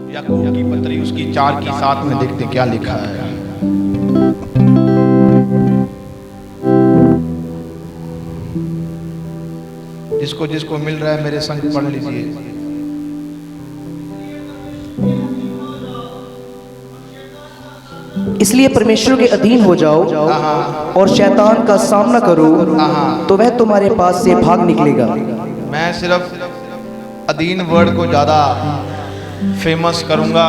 याकूब की पत्री उसकी 4 की 7 में देखते क्या लिखा है। जिसको जिसको मिल रहा है मेरे संग पढ़ लीजिए। इसलिए परमेश्वर के अधीन हो जाओ और शैतान का सामना करो तो वह तुम्हारे पास से भाग निकलेगा। मैं सिर्फ अधीन वर्ड को ज्यादा फेमस करूंगा,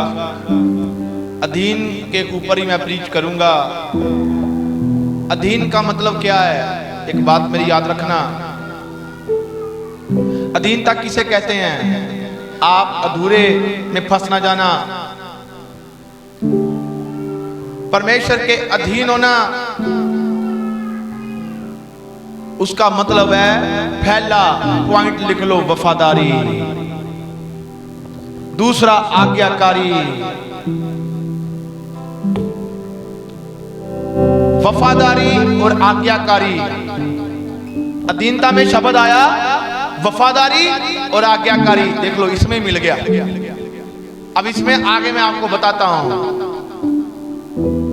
अधीन के ऊपर ही मैं प्रीच करूंगा। अधीन का मतलब क्या है, एक बात मेरी याद रखना। अधीनता किसे कहते हैं? आप अधूरे में फंस ना जाना। परमेश्वर के अधीन होना उसका मतलब है, पहला पॉइंट लिख लो, वफादारी। दूसरा आज्ञाकारी। वफादारी और आज्ञाकारी। अधीनता में शब्द आया वफादारी और आज्ञाकारी। देख लो, इसमें मिल गया। अब इसमें आगे मैं आपको बताता हूं।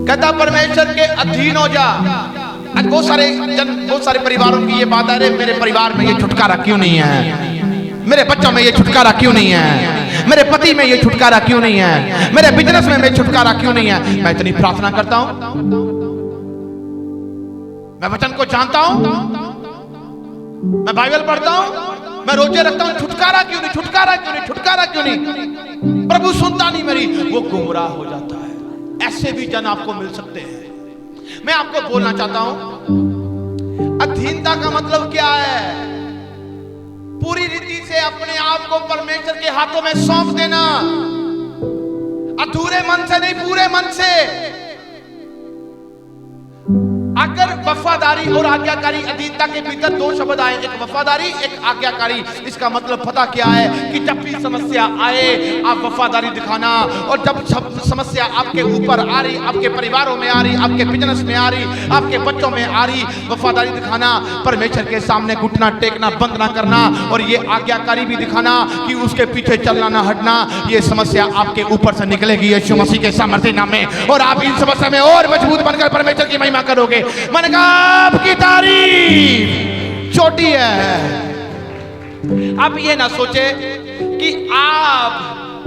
कहता परमेश्वर के अधीन हो जा। आज बहुत सारे परिवारों की ये बात है, मेरे परिवार में ये छुटकारा क्यों नहीं है, मेरे बच्चों में ये छुटकारा क्यों नहीं है, मेरे पति में ये छुटकारा क्यों नहीं है, मेरे बिजनेस में छुटकारा क्यों नहीं है। मैं इतनी प्रार्थना करता हूं, मैं वचन को जानता हूं, मैं बाइबल पढ़ता हूं, मैं रोजे रखता हूं, छुटकारा क्यों नहीं, छुटकारा क्यों नहीं, छुटकारा क्यों नहीं। प्रभु सुनता नहीं मेरी। वो गुमराह हो जाता है। ऐसे भी जन आपको मिल सकते हैं। मैं आपको बोलना चाहता हूं, अधीनता का मतलब क्या है? पूरी रीति से अपने आप को परमेश्वर के हाथों में सौंप देना। अधूरे मन से नहीं, पूरे मन से। अगर वफादारी और आज्ञाकारी, अधीनता के भीतर 2 शब्द आए, एक वफादारी, एक आज्ञाकारी। इसका मतलब पता क्या है कि जब भी समस्या आए आप वफादारी दिखाना, और जब समस्या आपके ऊपर आ रही, आपके परिवारों में आ रही, आपके बिजनेस में आ रही, आपके बच्चों में आ रही, वफादारी दिखाना, परमेश्वर के सामने घुटना टेकना बंद ना करना, और ये आज्ञाकारी भी दिखाना कि उसके पीछे चलना ना हटना। ये समस्या आपके ऊपर से निकलेगी यीशु मसीह के सामर्थ्य नाम में, और आप इन समस्या में और मजबूत बनकर परमेश्वर की महिमा करोगे। मैंने कहा आपकी तारीफ छोटी है। आप ये ना सोचे कि आप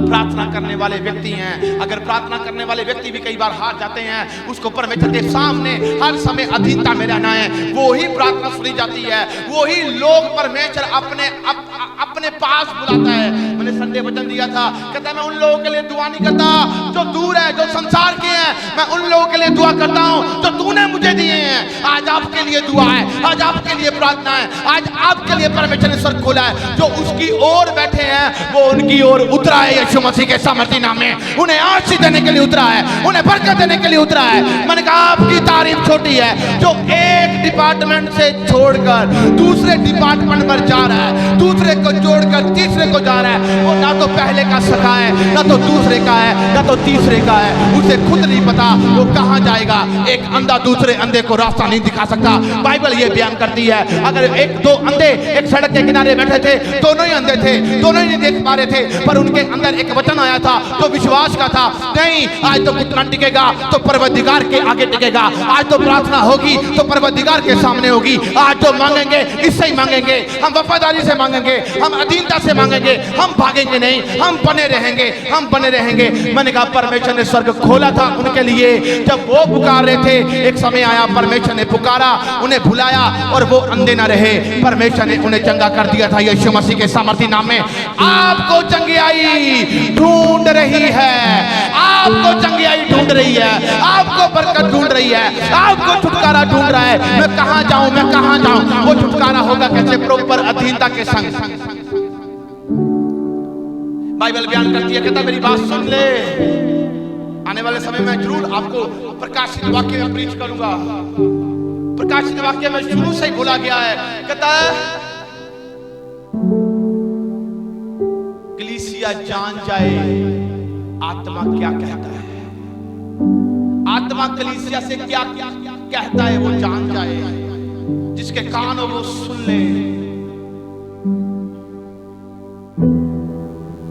प्रार्थना करने वाले व्यक्ति हैं। अगर प्रार्थना करने वाले व्यक्ति भी कई बार हार जाते हैं, उसको परमेश्वर के सामने हर समय अधीनता में रहना है। वो ही प्रार्थना सुनी जाती है, वो ही लोग परमेश्वर अपने पास बुलाता है। मैंने संडे वचन दिया था, कहता है मैं उन लोगों के लिए दुआ नहीं करता जो दूर है, जो संसार के हैं। मैं उन लोगों के लिए दुआ करता हूं जो तूने मुझे दिए हैं। आज आपके लिए दुआ है, आज आपके लिए प्रार्थना है, आज आपके लिए परमेश्वर ने स्वर्ग खोला है। जो उसकी ओर बैठे हैं वो उनकी ओर उतरा है यीशु मसीह के सामर्थ्य नाम में। उन्हें आशीष देने के लिए उतरा है, उन्हें बरकत देने के लिए उतरा है। मैंने कहा आपकी तारीफ छोटी है। जो एक डिपार्टमेंट से छोड़कर दूसरे डिपार्टमेंट पर जा रहा है, दूसरे को जोड़कर तीसरे को जा रहा है, वो ना तो पहले का सखा है, ना तो दूसरे का है, ना तो तीसरे का है। उसे खुद नहीं पता वो कहां जाएगा। एक अंधा दूसरे अंधे को रास्ता नहीं दिखा सकता। बाइबल ये बयान करती है, अगर 1-2 अंधे एक सड़क के किनारे बैठे थे, दोनों ही अंधे थे, दोनों ही नहीं देख पा रहे थे, पर उनके अंदर एक वचन आया था जो विश्वास का था। नहीं, आज तो घुटना टिकेगा तो परवरदिगार के आगे टिकेगा। आज तो प्रार्थना होगी तो परवरदिगार के सामने होगी। आज जो मांगेंगे इससे ही मांगेंगे, हम वफादारी से मांगेंगे, हम अधीनता से मांगेंगे, हम भागेंगे नहीं, हम बने रहेंगे, हम बने रहेंगे। मैंने कहा परमेश्वर ने स्वर्ग खोला था उनके लिए। जब वो पुकार रहे थे, एक समय आया परमेश्वर ने पुकारा, उन्हें बुलाया और वो अंधे न रहे। परमेश्वर ने उन्हें चंगा कर दिया था यीशु मसीह के सामर्थ्य नाम में। आपको चंगियाई ढूंढ रही है, आपको चंगियाई ढूंढ रही है, आपको बरकत ढूंढ रही है, आपको छुटकारा ढूंढ रहा है। मैं कहां जाऊं, मैं कहां जाऊं? वो छुटकारा होगा कैसे? प्रॉपर अधीनता के संग। बाइबल बयान करती है, कहता मेरी बात सुन ले। आने वाले समय में जरूर आपको प्रकाशित वाक्य में प्रीच करूंगा। प्रकाशित वाक्य में शुरू से ही बोला गया है, कहता है कलीसिया जान जाए आत्मा क्या कहता है। आत्मा कलीसिया से क्या कहता है वो जान जाए। जिसके कान हो वो सुन ले।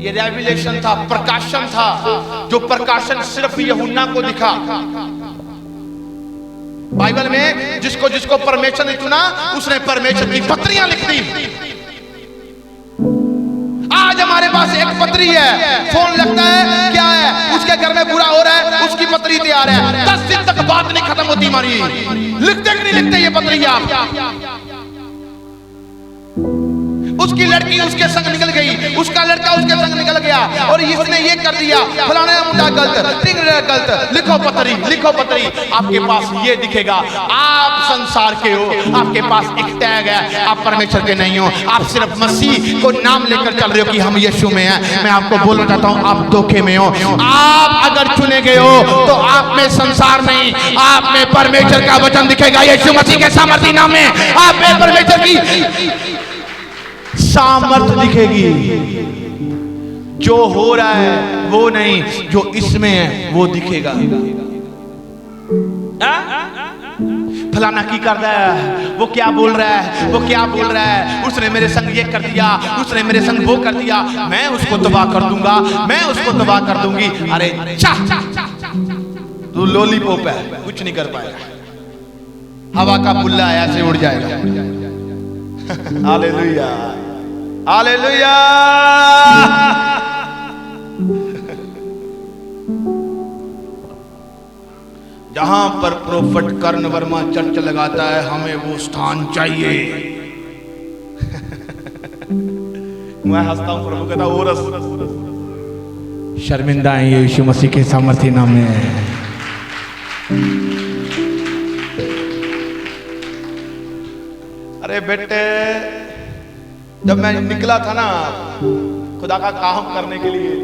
ये रेवलेशन था, प्रकाशन था, जो प्रकाशन सिर्फ यूहन्ना को दिखा। बाइबल में जिसको जिसको परमेश्वर ने चुना उसने परमेश्वर की पत्रियां लिख दी। आज हमारे पास एक पत्री है, फोन लगता है, क्या है, उसके घर में बुरा हो रहा है, उसकी पत्री तैयार है, 10 दिन तक बात नहीं खत्म होती हमारी। लिखते कि नहीं लिखते ये पत्री आप? उसकी लड़की उसके संग निकल गई, उसका लड़का उसके संग निकल गया, और इसने ये कर दिया, फलाने मुंडा गलत, गलत, लिखो पत्री, लिखो पत्री। आपके पास ये दिखेगा, आप संसार के हो, आपके पास एक टैग है, आप परमेश्वर के नहीं हो, आप सिर्फ मसीह को नाम लेकर चल रहे हो कि हम यीशु में हैं। मैं आपको बोलना चाहता हूं, आप धोखे में हो। आप अगर चुने गए हो तो आप में संसार नहीं, आप में परमेश्वर का वचन दिखेगा। यीशु मसीह के सामर्थी नाम में आप में परमेश्वर की सामर्थ दिखेगी। जो हो रहा है वो नहीं, जो इसमें है वो दिखेगा। फलाना की कर रहा है, वो क्या बोल रहा है, वो क्या बोल रहा है, उसने मेरे संग ये कर दिया, उसने मेरे संग वो कर दिया, मैं उसको तबाह कर दूंगा, मैं उसको तबाह कर दूंगी। अरे तू लॉलीपॉप है, कुछ नहीं कर पाएगा, हवा का पुल्ला है, ऐसे उड़ जाएगा। Hallelujah, hallelujah. जहां पर प्रोफेट कर्ण वर्मा चर्च लगाता है, हमें वो स्थान चाहिए। मैं हंसता हूं, प्रभु कहता और शर्मिंदा है यीशु मसीह के सामर्थी नाम में। अरे बेटे, जब मैं निकला था ना खुदा का काम करने के लिए,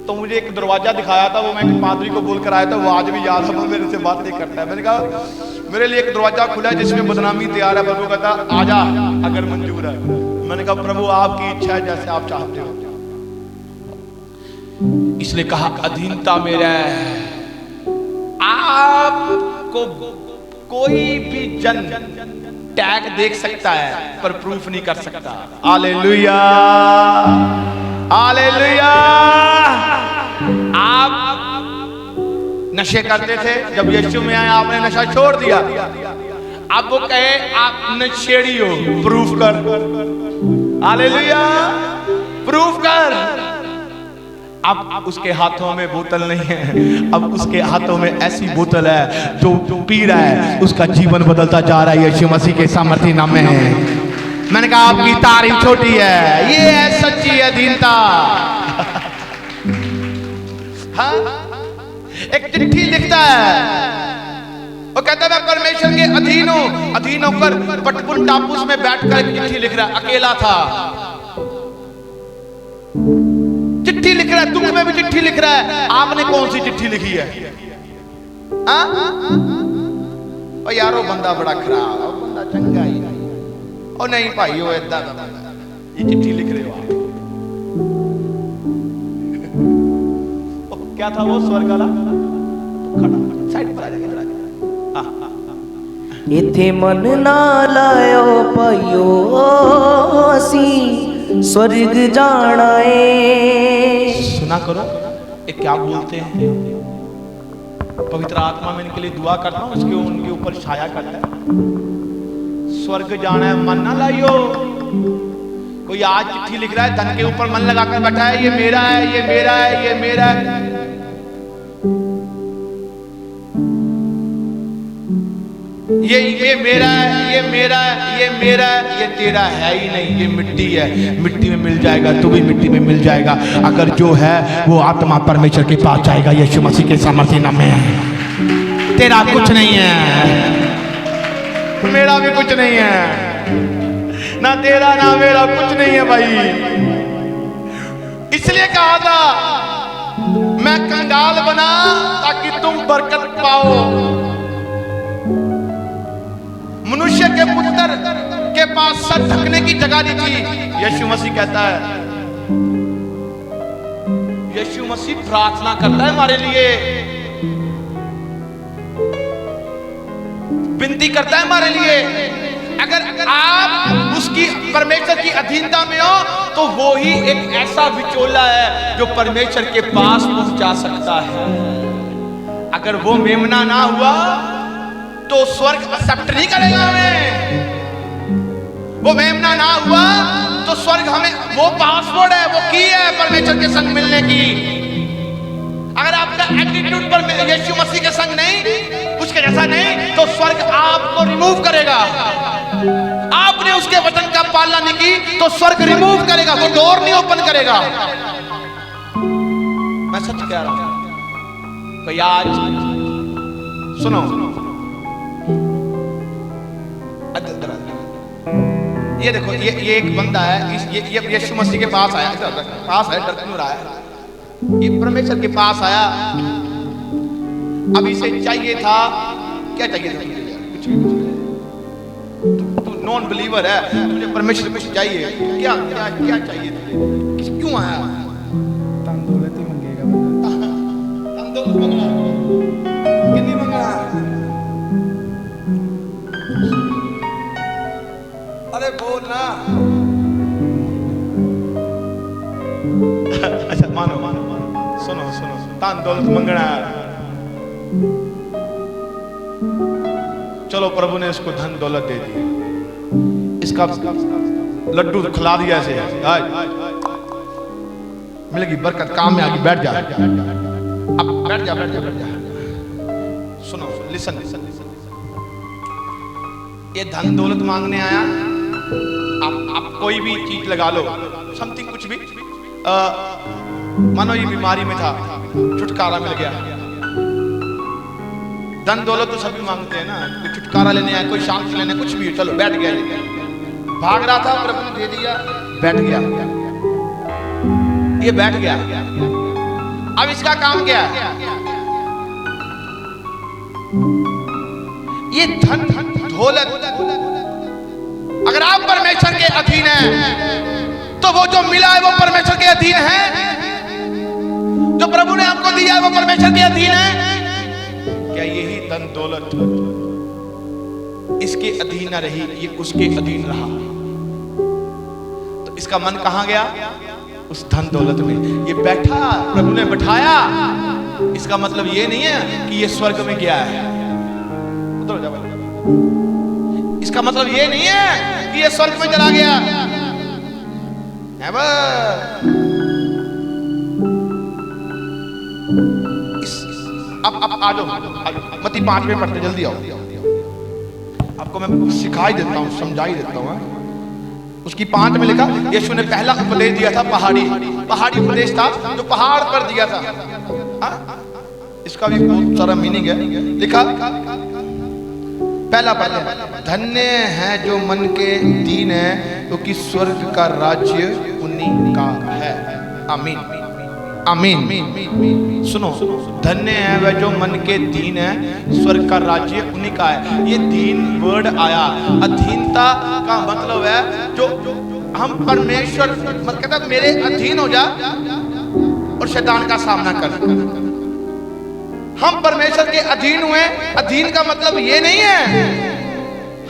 तो मुझे एक दरवाजा दिखाया था, वो मैं एक पादरी को बोलकर आया था, वो आज भी याद है, वो मेरे से बात नहीं करता है। मैंने कहा मेरे लिए एक दरवाजा खुला है जिसमें बदनामी तैयार है। प्रभु कहता आजा अगर मंजूर है। मैंने कहा प्रभु आपकी इच्छा है, जैसे आप चाहते हो। इसलिए कहा अधीनता मेरा है। आपको कोई भी जन टैग देख सकता है पर प्रूफ नहीं कर सकता। Hallelujah, hallelujah. आप नशे करते थे, जब यीशु में आए आपने नशा छोड़ दिया। अब वो कहे आप नशेड़ी हो, प्रूफ कर। हालेलुया, प्रूफ कर। अब उसके हाथों में बोतल नहीं है, अब उसके हाथों में ऐसी बोतल है जो पी रहा है, उसका जीवन बदलता जा रहा है यीशु मसीह के सामर्थी नाम में है। मैंने कहा आपकी तारीफ छोटी है, ये है सच्ची अधीनता। हाँ? एक चिट्ठी लिखता है, वो कहता है मैं परमेश्वर के अधीन हूं। अधीन होकर पटपुन टापू में बैठकर चिट्ठी लिख रहा है, अकेला था। चिट्ठी लिख रहा है, दुख में भी चिट्ठी लिख रहा है। आपने कौन सी चिट्ठी लिखी है? ओ यारो बंदा बड़ा खराब, बंदा चंगा ही नहीं। ओ नहीं भाई, वो ऐसा का बंदा, ये चिट्ठी लिख रहे हो आप। क्या था वो स्वर्ग वाला? खड़ा साइड पर आ जाएगा। इथे मन ना लायो पायो असी स्वर्ग जाना है। सुना करो ये क्या बोलते हैं। पवित्र आत्मा में इनके लिए दुआ करता हूँ, उसके उनके ऊपर छाया करता है। स्वर्ग जाना है, मन ना लाइयो। कोई आज चिट्ठी लिख रहा है, धन के ऊपर मन लगाकर बैठा है, ये मेरा है, ये मेरा है, ये मेरा है। ये मेरा है, ये मेरा है, ये मेरा है, ये तेरा है ही नहीं, ये मिट्टी है, मिट्टी में मिल जाएगा, तू भी मिट्टी में मिल जाएगा। अगर जो है वो आत्मा परमेश्वर के पास जाएगा यीशु मसीह के सामर्थी नाम में। तेरा कुछ नहीं है, मेरा भी कुछ नहीं है, ना तेरा ना मेरा कुछ नहीं है भाई। इसलिए कहा था मैं कंगाल बना ताकि तुम बरकत पाओ। मनुष्य के पुत्र के पास सर ढकने की जगह नहीं थी। यीशु मसीह कहता है, यीशु मसीह प्रार्थना करता है हमारे लिए, विनती करता है हमारे लिए। अगर आप उसकी परमेश्वर की अधीनता में हो तो वो ही एक ऐसा विचोला है जो परमेश्वर के पास पहुंचा सकता है। अगर वो मेमना ना हुआ तो स्वर्ग एक्सेप्ट नहीं करेगा हमें। वो मेमना ना हुआ तो स्वर्ग हमें, वो पासपोर्ट है, वो की है परमेश्वर के संग मिलने की। अगर आपका एटीट्यूड पर यीशु मसीह के संग नहीं, उसके जैसा नहीं, तो स्वर्ग आपको रिमूव करेगा। आपने उसके वचन का पालना नहीं की तो स्वर्ग रिमूव करेगा, वो डोर नहीं ओपन करेगा। मैं सच कह रहा हूं। कोई आज सुनो, ये देखो, ये एक बंदा है, ये यीशु मसीह के पास आया, पास है, डर क्यों रहा है? ये परमेश्वर के पास आया। अब इसे चाहिए था, क्या चाहिए था? कुछ तू नॉन बिलीवर है, तुझे परमेश्वर कुछ चाहिए, क्या क्या क्या चाहिए तुझे? क्यों आया? धन दौलत ही मंगेगा बंदा। धन दौलत मंगना, कितनी मंगना? अरे बोल ना। अच्छा मानो मानो मानो, सुनो सुनो, धन दौलत मंगना है। चलो प्रभु ने इसको धन दौलत दे दी, इसका लड्डू खिला दिया ऐसे, मिलेगी बरकत, काम में आगे बैठ जा, अब बैठ जा बैठ जा बैठ जा। सुनो लिसन लिसन लिसन, ये धन दौलत मांगने आया। आप कोई भी चीज लगा लो, समथिंग कुछ भी, मानो ये बीमारी में था, छुटकारा मिल गया। धन दौलत तो सभी मांगते हैं ना, कोई छुटकारा लेने आया, कोई शांति लेने, कुछ भी, चलो बैठ गया, भाग रहा था, प्रभु ने दे दिया, बैठ गया, ये बैठ गया। अब इसका काम क्या है? ये धन दौलत, अगर आप परमेश्वर के अधीन हैं तो वो जो मिला है वो परमेश्वर के अधीन है, जो प्रभु ने आपको दिया है वो परमेश्वर के अधीन है। क्या यही धन दौलत इसके अधीन न रही, ये उसके अधीन रहा, तो इसका मन कहां गया? उस धन दौलत में। ये बैठा, प्रभु ने बैठाया, इसका मतलब ये नहीं है कि ये स्वर्ग में गया है। उधर जाओ, इसका मतलब ये नहीं है कि ये स्वर्ग में चला गया है। अब आ जाओ, मत्ती 5 में पढ़ते, जल्दी आओ, आपको मैं सिखाई देता हूँ, समझाई देता हूँ। उसकी 5 में लिखा, यीशु ने पहला उपदेश दिया था, पहाड़ी उपदेश था जो पहाड़ पर दिया था। इसका भी बहुत सारा मीनिंग है। लिखा पहला पढ़ते, धन्य है जो मन के दीन है क्योंकि स्वर्ग का राज्य उन्हीं का है। आमीन आमीन। सुनो, धन्य है वह जो मन के दीन है, स्वर्ग का राज्य उन्हीं का है। ये दीन वर्ड आया, अधीनता का मतलब है जो हम परमेश्वर, मतलब कहता मेरे अधीन हो जा और शैतान का सामना कर। हम परमेश्वर के अधीन हुए। अधीन का मतलब ये नहीं है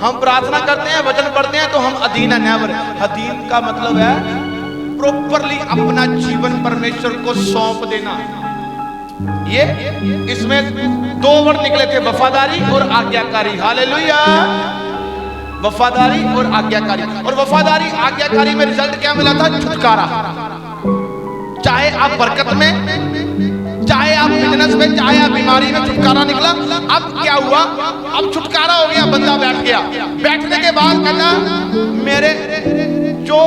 हम प्रार्थना करते हैं, वचन पढ़ते हैं तो हम अधीन है, नेवर। अधीन का मतलब है प्रॉपरली अपना जीवन परमेश्वर को सौंप देना। ये इसमें 2 वर्ड निकले थे, वफादारी और आज्ञाकारी। हालेलुया। वफादारी और आज्ञाकारी। और वफादारी आज्ञाकारी में रिजल्ट क्या मिला था? छुटकारा। चाहे आप बरकत में, चाहे आप बिजनेस में, चाहे आप बीमारी में, छुटकारा निकला। अब क्या हुआ? अब छुटकारा हो गया, बंदा बैठ गया। बैठने के बाद कहता मेरे जो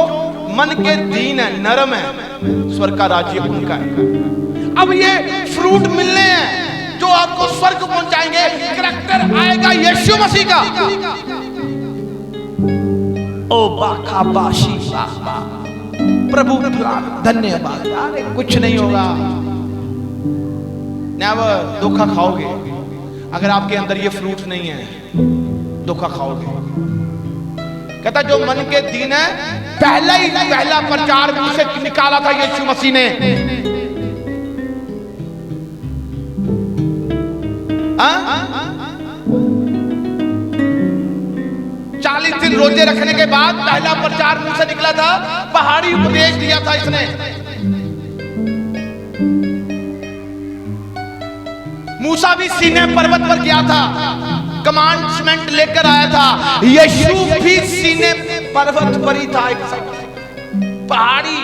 मन के दीन है, नरम है, स्वर्ग का राज्य उनका है। अब ये फ्रूट मिलने हैं जो आपको स्वर्ग पहुंचाएंगे। करैक्टर आएगा यीशु मसीह का। ओ बाखाबाशी प्रभु धन्यवाद। अरे कुछ नहीं होगा, नेवर। धोखा खाओगे अगर आपके अंदर ये फ्रूट नहीं है, धोखा खाओगे। कहता जो मन के दीन है, पहला प्रचार भी उसे निकाला था यीशु मसीह ने। 40 दिन रोजे रखने के बाद पहला प्रचार मुंह से निकला था, पहाड़ी उपदेश दिया था इसने। मूसा भी सीने पर्वत पर गया था, कमांडमेंट लेकर आया था। यीशु भी सीने पर्वत पर ही था, एक पहाड़ी।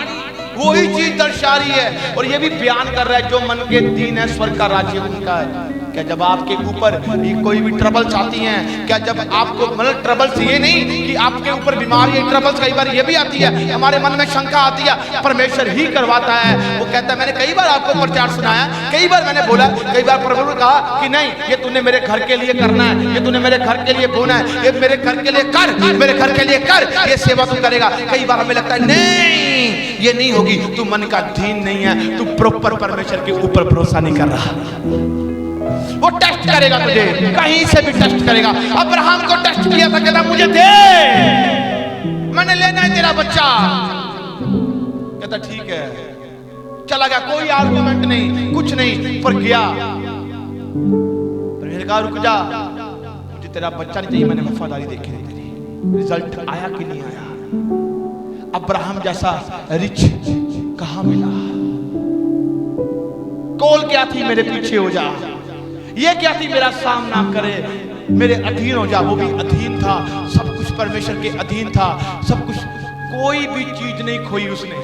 वही चीज दर्शा रही है और ये भी बयान कर रहा है, जो मन के दीन है स्वर्ग का राज्य उनका है। क्या जब आपके ऊपर कोई भी ट्रबल्स आती हैं, क्या जब आपको मतलब ट्रबल्स ये नहीं कि आपके ऊपर बीमारी, ट्रबल्स कई बार ये भी आती है, हमारे मन में शंका आती है, परमेश्वर ही करवाता है। वो कहता है मैंने कई बार आपको प्रचार सुनाया, कई बार मैंने बोला, कई बार प्रभु ने कहा कि नहीं ये तूने मेरे घर के लिए करना है, ये तूने मेरे घर के लिए बोना है, ये मेरे घर के लिए कर, मेरे घर के लिए कर, ये सेवा तू करेगा। कई बार हमें लगता है नहीं ये नहीं होगी, तू मन का दीन नहीं है, तू प्रॉपर परमेश्वर के ऊपर भरोसा नहीं कर रहा। वो टेस्ट करेगा तुझे, कहीं से भी टेस्ट करेगा। अब्राहम को टेस्ट किया था, कहता मुझे दे, मैंने लेना है तेरा बच्चा। कहता ठीक है, चला गया, कोई आर्गुमेंट नहीं, कुछ नहीं, पर गया। फिर कहा रुक जा, मुझे तेरा बच्चा नहीं चाहिए, मैंने वफादारी देखी नहीं तेरी। रिजल्ट आया कि नहीं आया? अब्राहम जैसा रिच कहां मिला? कॉल क्या थी, मेरे पीछे हो जा। ये क्या थी, मेरा सामना करे, मेरे अधीन हो जा। वो भी अधीन था, सब कुछ परमेश्वर के अधीन था, सब कुछ, कोई भी चीज नहीं खोई उसने।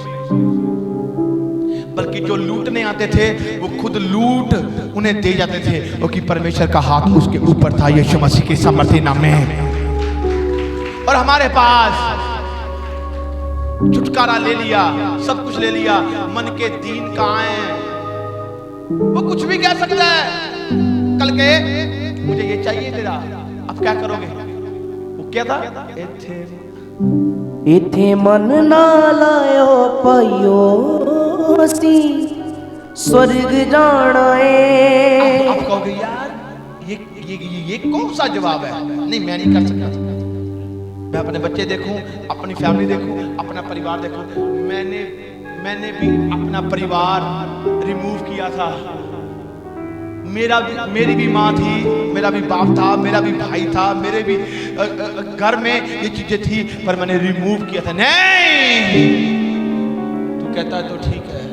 बल्कि जो लूटने आते थे वो खुद लूट उन्हें दे जाते थे, क्योंकि परमेश्वर का हाथ उसके ऊपर था, यीशु मसीह के सामर्थ्य नाम में। और हमारे पास छुटकारा ले लिया, सब कुछ ले लिया, मन के दीन कहां है? वो कुछ भी कह सकता है, कल के मुझे ये चाहिए तेरा, अब क्या करोगे? वो क्या था, इथे मन ना लायो पायो सी स्वर्ग जाना है। आप कहोगे यार ये कौन सा जवाब है? नहीं, मैं नहीं कर सकता। मैं अपने बच्चे देखूं, अपनी फैमिली देखूं, अपना परिवार देखूं। मैंने भी अपना परिवार रिमूव किया था। मेरी भी माँ थी, मेरा भी बाप था, मेरा भी भाई था, मेरे भी घर में ये चीजें थी, पर मैंने रिमूव किया था। नहीं, तू कहता है तो ठीक है।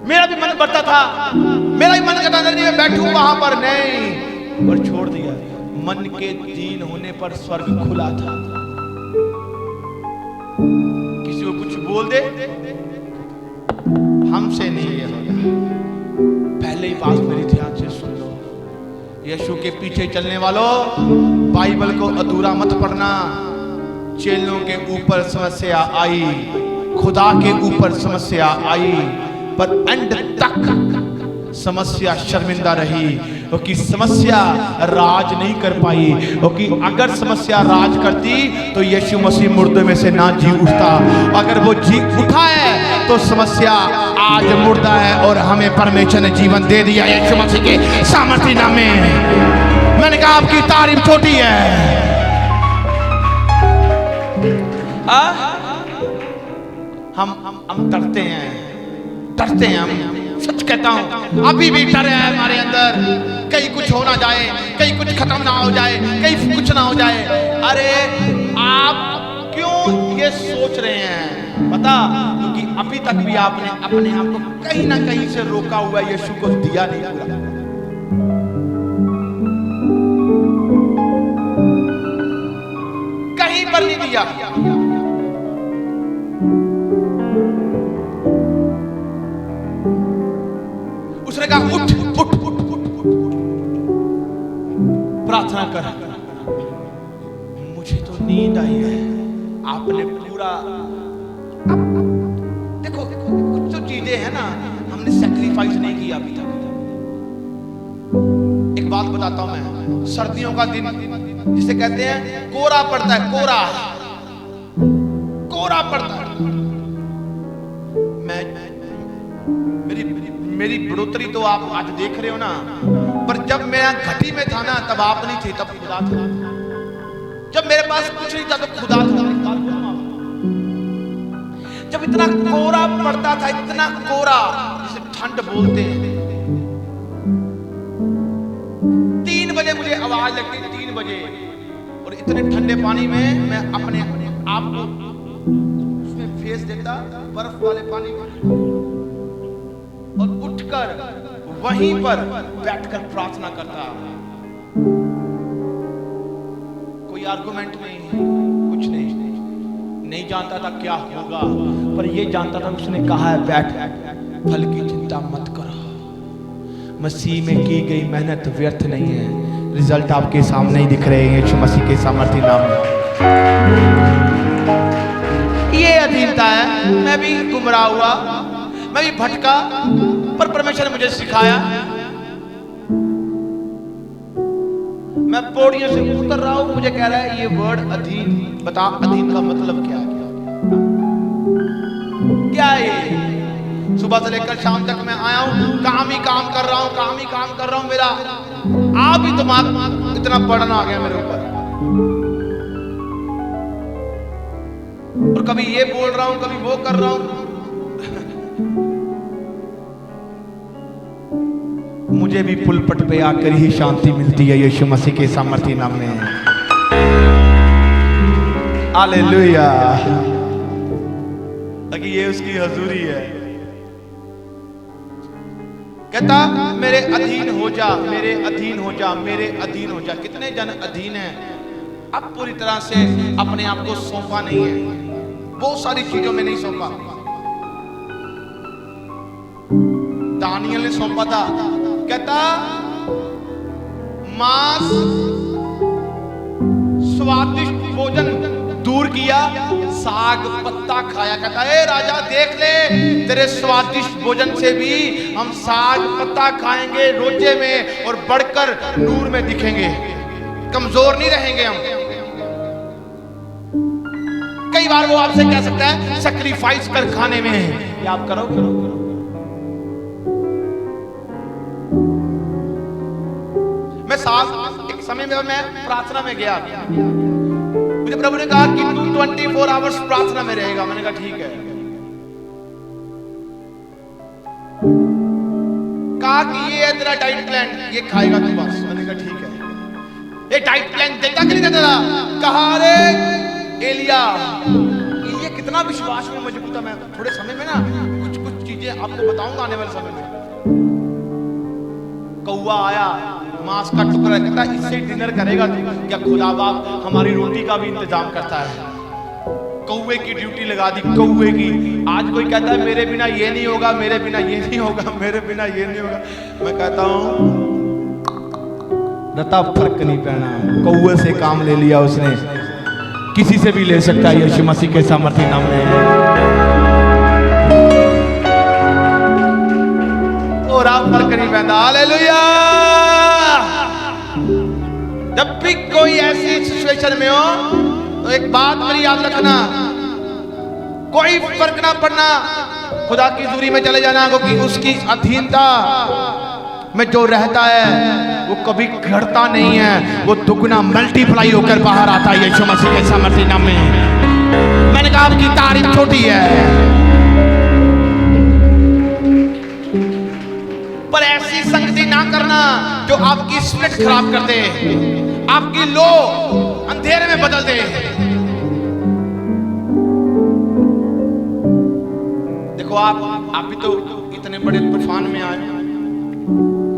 मेरा भी मन करता था, मेरा भी मन करता था नहीं मैं बैठूं वहां पर, नहीं, पर छोड़ दिया। मन के दीन होने पर स्वर्ग खुला था। किसी को कुछ बोल दे, हमसे नहीं ये होगा। पहले ही बात मेरी ध्यान से सुन लो। यीशु के पीछे चलने वालों, बाइबल को अधूरा मत पढ़ना। चेलों के ऊपर समस्या आई, खुदा के ऊपर समस्या आई, पर एंड तक समस्या शर्मिंदा रही, क्योंकि समस्या राज नहीं कर पाई। क्योंकि अगर समस्या राज करती तो यीशु मसीह मुर्दों में से ना जी उठता। अगर वो जी उठा है तो समस्या आज मुर्दा है, और हमें परमेश्वर ने जीवन दे दिया यीशु मसीह के सामर्थ्य नाम में। मैंने कहा आपकी तारीफ छोटी है। हम डरते हैं हम। सच कहता हूं, अभी भी डर है हमारे अंदर, कहीं कुछ हो ना जाए, कहीं कुछ खत्म ना हो जाए, कहीं कुछ ना हो जाए। अरे आप क्यों ये सोच रहे हैं? पता, क्योंकि अभी तक भी आपने अपने आप को कहीं ना कहीं से रोका हुआ, यीशु को दिया नहीं पूरा। कहीं पर नहीं दिया। उसने कहा उठ उठ उठ उठ उठ, प्रार्थना कर। मुझे तो नींद आई है। आपने पूरा देखो कुछ तो चीजें हैं ना, हमने सैक्रिफाइस नहीं किया अभी तक। एक बात बताता हूं मैं, सर्दियों का दिन जिसे कहते हैं कोहरा पड़ता है, कोहरा पड़ता है। मेरी बढ़ोतरी तो आप आज देख रहे हो ना, पर जब मैं घटी में था ना, तब आप नहीं थे, तब खुदा था। जब मेरे पास कुछ नहीं था तो खुदा था। जब इतना कोहरा पड़ता था, इतना कोहरा जिसे ठंड बोलते हैं, 3 बजे मुझे आवाज लगती, 3 बजे, और इतने ठंडे पानी में मैं अपने आप को उसमें फेस देता, बर्फ वाले पानी में, और उठकर वहीं पर बैठकर प्रार्थना करता। कोई आर्गुमेंट नहीं, कुछ नहीं जानता था क्या होगा, पर ये जानता था उसने कहा है बैठ, फल की चिंता मत करो, मसीह में की गई मेहनत व्यर्थ नहीं है, रिजल्ट आपके सामने ही दिख रहे हैं यीशु मसीह के सामर्थी नाम में। ये अधीनता है। मैं भी गुमराह हुआ, मैं भी भटका, पर परमेश्वर ने मुझे सिखाया। मैं पौड़ियों से उतर रहा हूं, मुझे कह रहा है ये वर्ड अधीन, बता अधीन का मतलब क्या है, क्या है ये? सुबह से लेकर शाम तक मैं आया हूं, काम ही काम कर रहा हूं, काम ही काम कर रहा हूं, मेरा आप ही दिमाग इतना बर्डन आ गया मेरे ऊपर, और कभी ये बोल रहा हूं, कभी वो कर रहा हूं। मुझे भी पुलपट पे आकर ही शांति मिलती है यीशु मसीह के सामर्थी नाम में। हालेलुया। ताकि ये उसकी हजूरी है। कहता मेरे अधीन हो जा, मेरे अधीन हो जा, मेरे अधीन हो जा। कितने जन अधीन हैं? अब पूरी तरह से अपने आप को सौंपा नहीं है, बहुत सारी चीजों में नहीं सौंपा। दानियल ने सौंपा था, कहता मांस स्वादिष्ट भोजन दूर किया, साग पत्ता खाया। कहता ए राजा देख ले, तेरे स्वादिष्ट भोजन से भी हम साग पत्ता खाएंगे रोजे में, और बढ़कर नूर में दिखेंगे, कमजोर नहीं रहेंगे हम। कई बार वो आपसे कह सकता है सैक्रिफाइस कर खाने में, ये आप करो करो करो। मैं साथ एक समय में मैं प्रार्थना में गया, मुझे प्रभु ने कहा कि तू 24 आवर्स प्रार्थना में रहेगा। मैंने कहा ठीक है। कहा कि ये है तेरा डाइट प्लान, ये खाएगा तू बस। मैंने कहा ठीक है। ये डाइट प्लान देता कि नहीं देता था? कहा अरे एलिया कितना विश्वास में मजबूत था। मैं थोड़े समय में ना कुछ चीजें आपको बताऊंगा आने वाले समय में। कौवा आया, मांस का टुकड़ा, कहता इससे डिनर करेगा तू? क्या खुदा बाप हमारी रोटी का भी इंतजाम करता है? कौवे की ड्यूटी लगा दी, कौवे की। आज कोई कहता है मेरे बिना ये नहीं होगा, मेरे बिना ये नहीं होगा, मेरे बिना ये नहीं होगा। मैं कहता हूं रता फर्क नहीं पड़ना, कौवे से काम ले लिया उसने, किसी से भी ले सकता है यीशु मसीह के सामर्थी नाम में। और आप फर्क नहीं पैदा। हालेलुया। जब भी कोई ऐसी सिचुएशन में हो तो एक बात मेरी याद रखना, कोई फर्क ना पड़ना, खुदा की दूरी में चले जाना, क्योंकि उसकी अधीनता में जो रहता है वो कभी घटता नहीं है, वो दुगना मल्टीप्लाई होकर बाहर आता है यीशु मसीह के सामर्थी नाम में। मैंने कहा आपकी तारीफ छोटी है, पर ऐसी संगति ना करना जो आपकी स्पिरिट खराब कर दे, आपकी लो अंधेरे में बदल दे। देखो आप भी तो इतने बड़े तूफान में आए,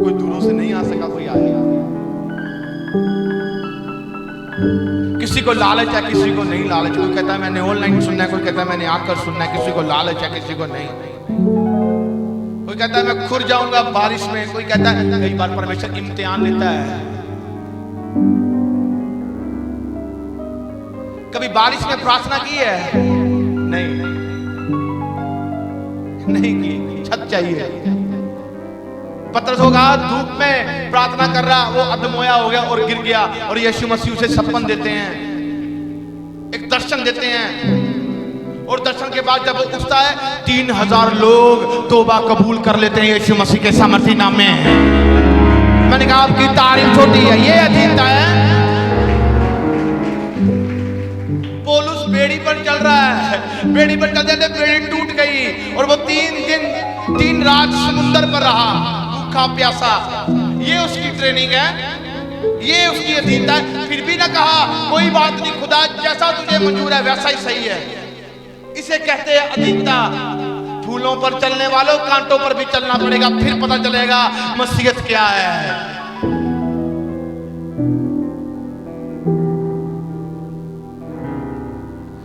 कोई दूरों से नहीं आ सका, कोई आया। किसी को लालच है, किसी को नहीं लालच। कोई कहता है मैंने ऑनलाइन सुनना है, कोई कहता है मैंने आकर सुनना है, किसी को लालच है, किसी को नहीं। कोई कहता है मैं खुर जाऊंगा बारिश में, कोई कहता है। कई बार परमेश्वर इम्तिहान लेता है। कभी बारिश में प्रार्थना की है? नहीं की। छत चाहिए। पतरस होगा धूप में प्रार्थना कर रहा, वो अधमोया हो गया और गिर गया, और यीशु मसीह उसे सपन देते हैं, एक दर्शन देते हैं, और दर्शन के बाद जब वो उठता है 3000 लोग तौबा कबूल कर लेते हैं यीशु मसीह के सामर्थी नाम में। मैंने कहा आपकी तारीफ छोटी है, ये अधीनता है। पौलुस बेड़ी पर चल रहा है, बेड़ी पर चलते थे, बेड़ी टूट गई, और वो 3 दिन 3 रात समुद्र पर रहा, भूखा प्यासा। ये उसकी ट्रेनिंग है। ये उसकी अधीनता है। फिर भी ना कहा कोई बात नहीं खुदा, जैसा तुझे मंजूर है वैसा ही सही है। इसे कहते हैं अधीनता। फूलों पर चलने वालों, कांटों पर भी चलना पड़ेगा, फिर पता चलेगा मसीहत क्या है।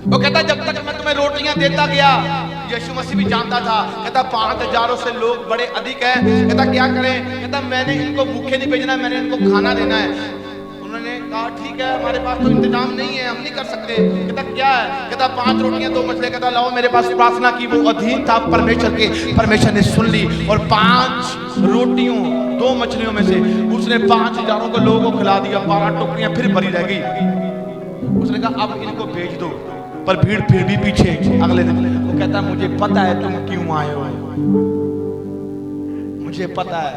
वो कहता जब तक मैं तुम्हें रोटियां देता गया, यीशु मसीह भी जानता था, कहता 5000 से लोग बड़े अधिक हैं, कहता क्या करें, कहता मैंने इनको भूखे नहीं भेजना, मैंने इनको खाना देना है। उन्होंने कहा ठीक है, हमारे पास तो इंतजाम नहीं है, हम नहीं कर सकते। कहता क्या है, कहता 5 रोटियां 2 मछली। कहता लाओ मेरे पास। प्रार्थना की, वो अधीन था परमेश्वर के, परमेश्वर ने सुन ली और 5 रोटियों 2 मछलियों में से उसने 5000 को लोगों को खिला दिया। 12 टोकरियां फिर भरी रह गई। उसने कहा अब इनको भेज दो, पर भीड़ फिर भी पीछे। अगले दिन वो कहता मुझे पता है तुम क्यों आए हो, मुझे पता है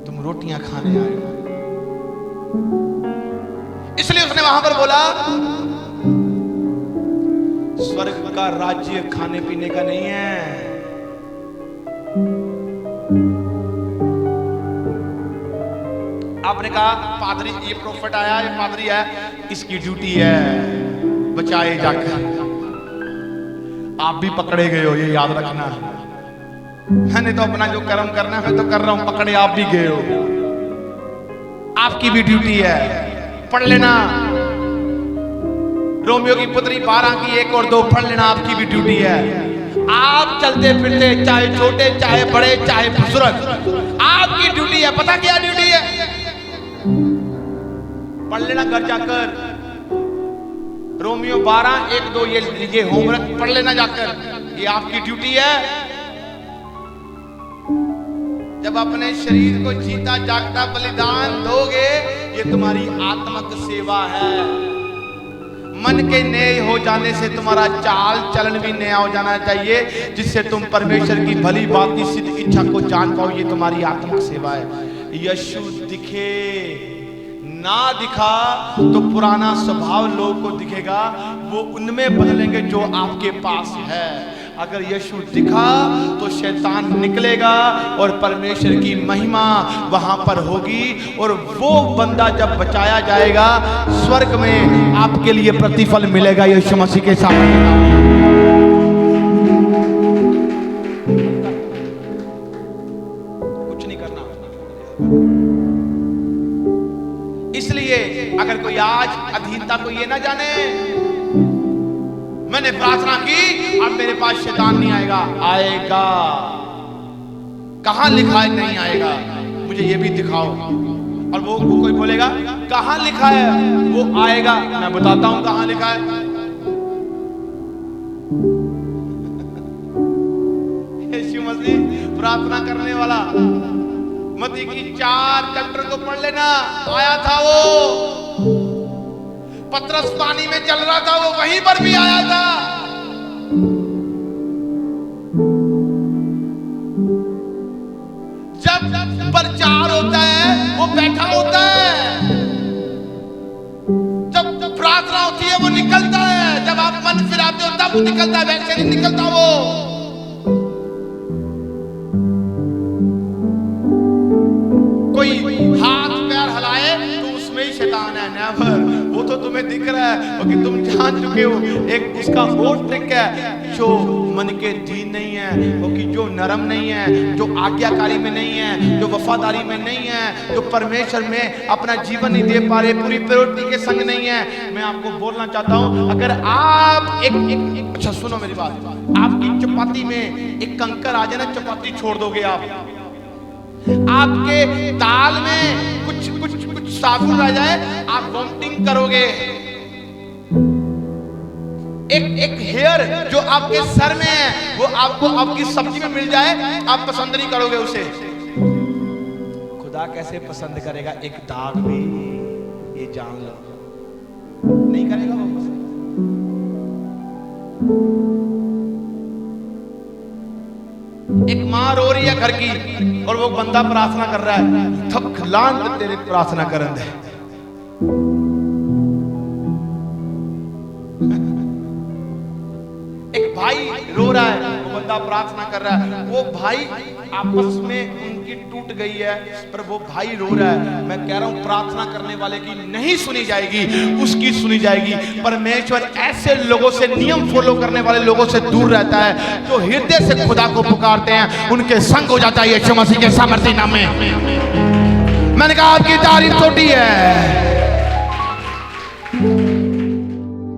तुम रोटियां खाने आए हो। इसलिए उसने वहां पर बोला स्वर्ग का राज्य खाने पीने का नहीं है। आपने कहा पादरी, ये प्रोफेट आया, ये पादरी है, इसकी ड्यूटी है बचाए जाकर। आप भी पकड़े गए हो, ये याद रखना। मैंने तो अपना जो कर्म करना है मैं तो कर रहा हूं, पकड़े आप भी गए हो। आपकी भी ड्यूटी है, पढ़ लेना। रोमियो की पुत्री 12 की 1 और 2 पढ़ लेना, आपकी भी ड्यूटी है। आप चलते फिरते, चाहे छोटे चाहे बड़े चाहे बुजुर्ग, आपकी ड्यूटी है। पता क्या ड्यूटी है? पढ़ लेना घर जाकर। रोमियो 12 1 2 ये होमवर्क पढ़ लेना जाकर, ये आपकी ड्यूटी है। जब अपने शरीर को जीता जागता बलिदान दोगे, ये तुम्हारी आत्मिक सेवा है। मन के नए हो जाने से तुम्हारा चाल चलन भी नया हो जाना चाहिए, जिससे तुम परमेश्वर की भली बात की सिद्ध इच्छा को जान पाओ। ये तुम्हारी आत्मिक सेवा है। यीशु दिखे ना दिखा तो पुराना स्वभाव लोगों को दिखेगा, वो उनमें बदलेंगे जो आपके पास है। अगर यीशु दिखा तो शैतान निकलेगा और परमेश्वर की महिमा वहां पर होगी, और वो बंदा जब बचाया जाएगा स्वर्ग में आपके लिए प्रतिफल मिलेगा यीशु मसीह के सामने। कुछ नहीं करना। इसलिए अगर कोई आज अधीनता को ये ना जाने, मैंने प्रार्थना की अब मेरे पास शैतान नहीं आएगा, आएगा। कहां लिखा है नहीं आएगा, मुझे ये भी दिखाओ। और वो कोई बोलेगा कहां लिखा है, वो आएगा। मैं बताता हूं कहां लिखा है। यीशु मसीह प्रार्थना करने वाला, मत्ती की 4 चैप्टर को पढ़ लेना। आया था वो, पतरस पानी में चल रहा था, वो वहीं पर भी आया था। जब प्रचार होता है वो बैठा होता है, जब प्रार्थना होती है वो निकलता है, जब आप मन फिराते हो तब वो निकलता है, वैसे नहीं निकलता वो। कोई हाथ पैर हलाए तो उसमें ही शैतान है। नेवर, वो तो तुम्हें दिख रहा है क्योंकि तुम जान चुके हो। एक उसका और ट्रिक है, जो मन के दीन नहीं है, क्योंकि जो नरम नहीं है, जो आज्ञाकारी में नहीं है, जो वफादारी में नहीं है, जो परमेश्वर में अपना जीवन नहीं दे पा रहे, पूरी प्रवृत्ति के संग नहीं है। मैं आपको बोलना चाहता हूं, अगर आप एक अच्छा सुनो मेरी बात, आपकी चपाती में एक कंकर आ जाए ना, चपाती छोड़ दोगे आप। आपके दाल में कुछ साबुन रह जाए, आप वॉमिटिंग करोगे। एक हेयर जो आपके सर में है, वो आपको आपकी सब्जी में मिल जाए, आप पसंद नहीं करोगे उसे। खुदा कैसे पसंद करेगा? एक दाग भी, ये जान लो, नहीं करेगा वो पसंद। एक मां रो रही है घर की, और वो बंदा प्रार्थना कर रहा है, थक लान तेरे प्रार्थना करन दे। एक भाई रो रहा है, वो बंदा प्रार्थना कर रहा है। वो भाई आपस में उनकी उनकी टूट गई है, पर वो भाई रो रहा है। मैं कह रहा हूं प्रार्थना करने वाले की नहीं सुनी जाएगी, उसकी सुनी जाएगी। परमेश्वर ऐसे लोगों से, नियम फॉलो करने वाले लोगों से दूर रहता है, जो हृदय से खुदा को पुकारते हैं, उनके संग हो जाता है यीशु मसीह के सामर्थ्य नाम में। मैंने कहा आपकी तारीफ छोटी है।